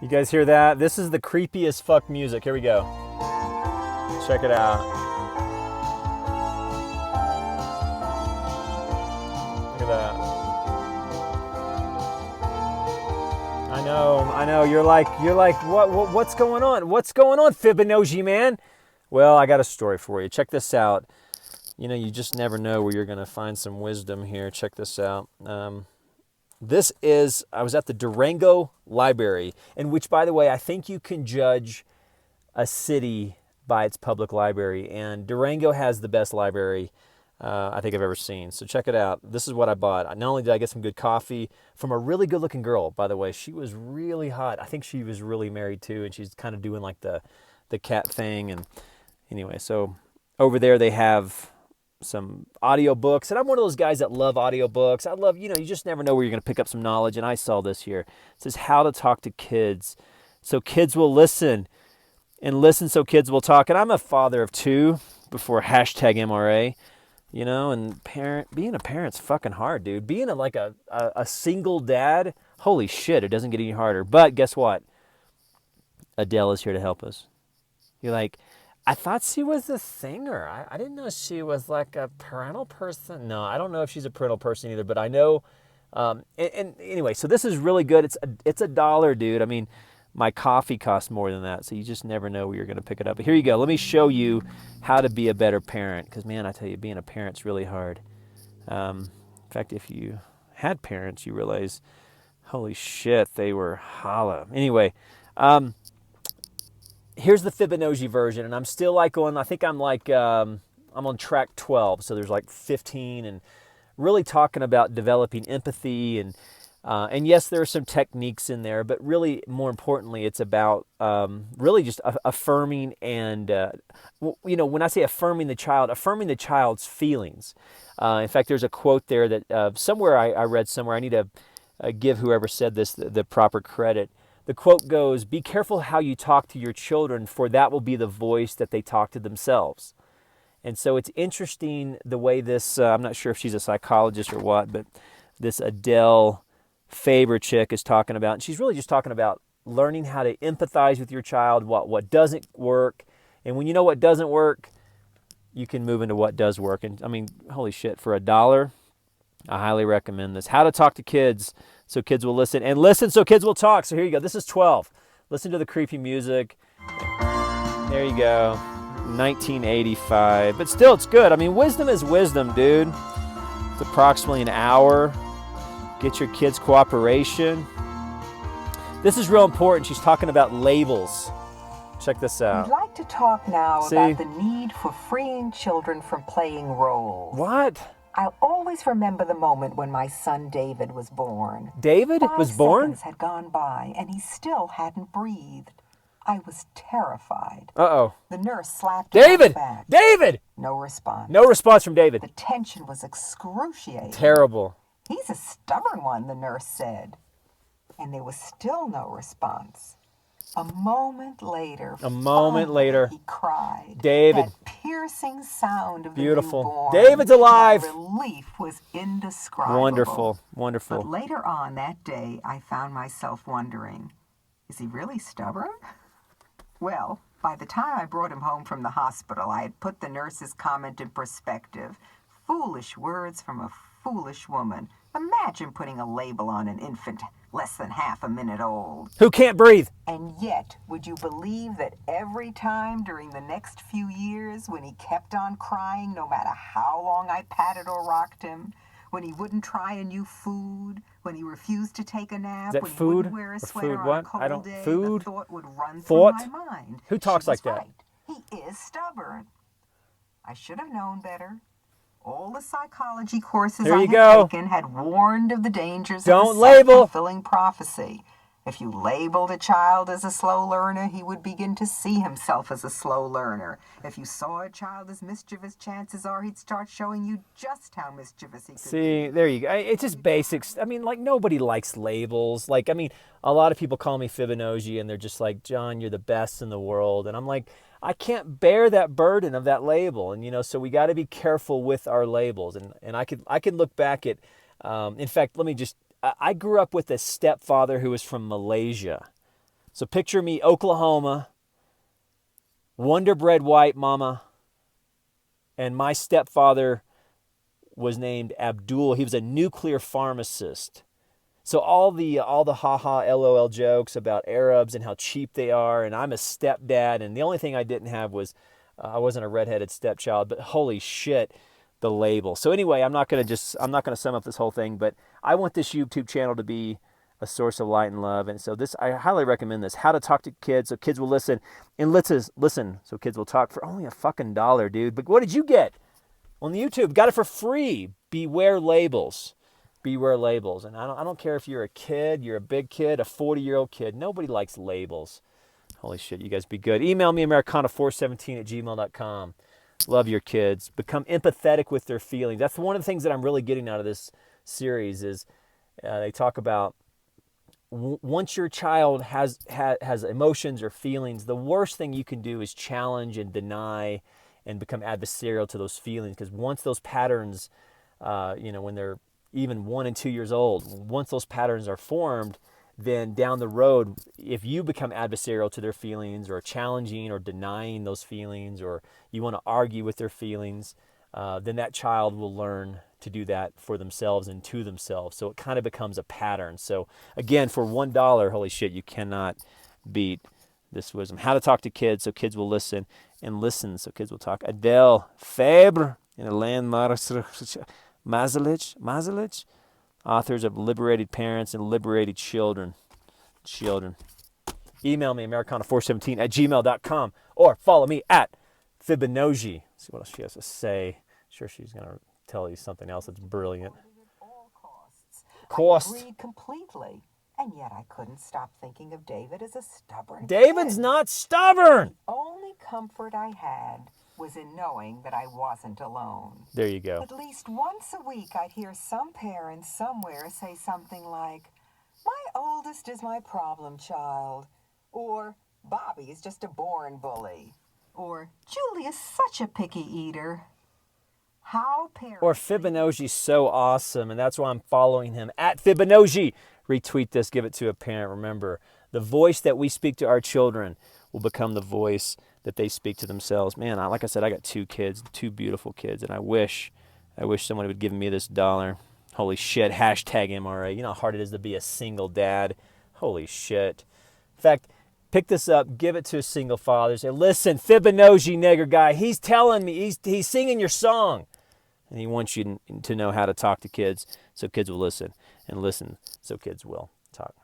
You guys hear that? This is the creepiest fuck music. Here we go. Check it out. Look at that. I know. You're like, what's going on? What's going on, Fibonacci man? Well, I got a story for you. Check this out. You know, you just never know where you're going to find some wisdom here. Check this out. I was at the Durango Library, in which, by the way, I think you can judge a city by its public library. And Durango has the best library I think I've ever seen. So check it out. This is what I bought. Not only did I get some good coffee from a really good looking girl, by the way, she was really hot. I think she was really married too, and she's kind of doing like the cat thing. And anyway, so over there they have some audiobooks, and I'm one of those guys that love audiobooks. I love, you just never know where you're going to pick up some knowledge, and I saw this here. It says how to talk to kids so kids will listen, and listen so kids will talk. And I'm a father of two before #MRA. And being a parent's fucking hard, dude. Being a single dad, holy shit, it doesn't get any harder. But guess what? Adele is here to help us. You're like, I thought she was a singer. I didn't know she was like a parental person. No, I don't know if she's a parental person either, but I know. And anyway, so this is really good. It's $1, dude. I mean, my coffee costs more than that, so you just never know where you're going to pick it up. But here you go. Let me show you how to be a better parent, because, man, I tell you, being a parent's really hard. In fact, if you had parents, you realize, holy shit, they were holla. Anyway, here's the Fibonacci version, and I'm still I'm on track 12, so there's like 15, and really talking about developing empathy, and yes, there are some techniques in there, but really, more importantly, it's about really just affirming and, when I say affirming the child's feelings. In fact, there's a quote there that somewhere I read somewhere. I need to give whoever said this the proper credit. The quote goes, "Be careful how you talk to your children, for that will be the voice that they talk to themselves." And so it's interesting the way this, I'm not sure if she's a psychologist or what, but this Adele Faber chick is talking about, and she's really just talking about learning how to empathize with your child, what doesn't work. And when you know what doesn't work, you can move into what does work. And I mean, holy shit, for $1, I highly recommend this. How to talk to kids so kids will listen, and listen so kids will talk. So here you go. This is 12. Listen to the creepy music. There you go. 1985. But still, it's good. I mean, wisdom is wisdom, dude. It's approximately an hour. Get your kids' cooperation. This is real important. She's talking about labels. Check this out. We'd like to talk now about the need for freeing children from playing roles. What? I'll always remember the moment when my son David was born. David was born? 5 seconds had gone by, and he still hadn't breathed. I was terrified. Uh-oh. The nurse slapped him on the back. David! No response. No response from David. The tension was excruciating. Terrible. He's a stubborn one, the nurse said. And there was still no response. A moment later, he cried. David. That piercing sound of Beautiful. the newborn. David's alive. The relief was indescribable. Wonderful. Wonderful. But later on that day, I found myself wondering, is he really stubborn? Well, by the time I brought him home from the hospital, I had put the nurse's comment in perspective. Foolish words from a foolish woman. Imagine putting a label on an infant less than half a minute old. Who can't breathe? And yet, would you believe that every time during the next few years, when he kept on crying, no matter how long I patted or rocked him, when he wouldn't try a new food, when he refused to take a nap, when he wouldn't wear a sweater on a cold day, the thought would run through my mind. Who talks like that? Right. He is stubborn. I should have known better. All the psychology courses I had taken had warned of the dangers of a self-fulfilling prophecy. If you labeled a child as a slow learner, he would begin to see himself as a slow learner. If you saw a child as mischievous, chances are he'd start showing you just how mischievous he could be. See, there you go. It's just basics. I mean, like, nobody likes labels. Like, I mean, a lot of people call me Fibonacci, and they're just like, John, you're the best in the world. And I'm like, I can't bear that burden of that label. And, so we got to be careful with our labels. And I could look back at, in fact, I grew up with a stepfather who was from Malaysia. So picture me, Oklahoma, Wonder Bread white mama, and my stepfather was named Abdul. He was a nuclear pharmacist. So all the haha LOL jokes about Arabs and how cheap they are, and I'm a stepdad, and the only thing I didn't have was I wasn't a redheaded stepchild, but holy shit, the label. So anyway, I'm not gonna sum up this whole thing, but I want this YouTube channel to be a source of light and love, and so I highly recommend this. How to talk to kids so kids will listen, and listen so kids will talk for only $1, dude. But what did you get on the YouTube? Got it for free. Beware labels. Beware labels. And I don't care if you're a kid, you're a big kid, a 40-year-old kid. Nobody likes labels. Holy shit, you guys be good. Email me, americana417@gmail.com. Love your kids. Become empathetic with their feelings. That's one of the things that I'm really getting out of this series is they talk about once your child has emotions or feelings, the worst thing you can do is challenge and deny and become adversarial to those feelings. Because once those patterns, when they're even 1 and 2 years old, once those patterns are formed, then down the road, if you become adversarial to their feelings or challenging or denying those feelings, or you want to argue with their feelings, then that child will learn to do that for themselves and to themselves. So it kind of becomes a pattern. So again, for $1, holy shit, you cannot beat this wisdom. How to talk to kids so kids will listen, and listen so kids will talk. Adele Fabre and Alain Mazelich, authors of Liberated Parents and Liberated Children. Email me, americana417@gmail.com, or follow me at Fibonacci. See what else she has to say. Sure, she's going to tell you something else that's brilliant. Cost. I agreed completely, and yet I couldn't stop thinking of David as a stubborn David's kid. Not stubborn. The only comfort I had was in knowing that I wasn't alone. There you go. At least once a week, I'd hear some parents somewhere say something like, "My oldest is my problem child," or "Bobby is just a born bully," or "Julie is such a picky eater." How parents... Or Fibonacci's so awesome, and that's why I'm following him, at Fibonacci. Retweet this, give it to a parent. Remember, the voice that we speak to our children will become the voice that they speak to themselves. Man, like I said, I got 2 kids, 2 beautiful kids, and I wish somebody would give me this $1. Holy shit, hashtag MRA. You know how hard it is to be a single dad. Holy shit. In fact, pick this up, give it to a single father. Say, listen, Fibonacci nigger guy, he's telling me, he's singing your song. And he wants you to know how to talk to kids so kids will listen, and listen so kids will talk.